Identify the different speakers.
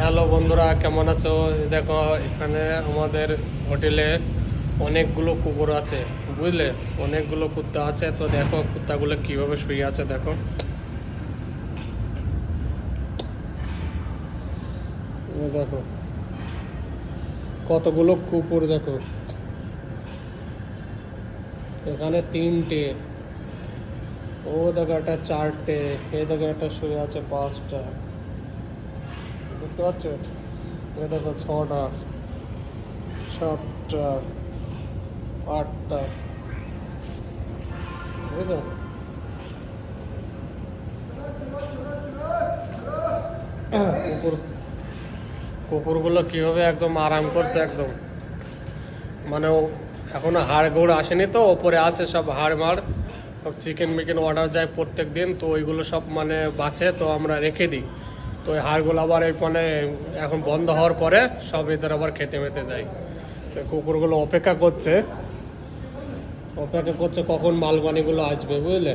Speaker 1: Hello বন্ধুরা, কেমন আছো? দেখো, এখানে আমাদের হোটেলে অনেকগুলো কুকুর আছে, বুঝলে? অনেকগুলো কুত্তা আছে। তো দেখো কুত্তাগুলো কিভাবে শুয়ে আছে, দেখো। এই দেখো কতগুলো কুকুর, দেখো। এখানে তিনটে, ও দেখো একটা চারটে, এই দেখো একটা শুয়ে আছে পাঁচটা, দেখতে পাচ্ছ? এ দেখো ছটা, সাতটা, আটটা, বুঝলো? কুকুর কুকুরগুলো কিভাবে একদম আরাম করছে একদম, মানে এখনো হাড় গোড় আসেনি, তো ওপরে আছে সব হাড় মাড়, সব চিকেন মিকেন অর্ডার যায় প্রত্যেক দিন, তো ওইগুলো সব মানে বাঁচে, তো আমরা রেখে দিই। তো ওই হাড়গুলো আবার এই মানে এখন বন্ধ হওয়ার পরে সব এদের আবার খেতে মেতে যায়। তো কুকুরগুলো অপেক্ষা করছে কখন মালবানিগুলো আসবে, বুঝলে?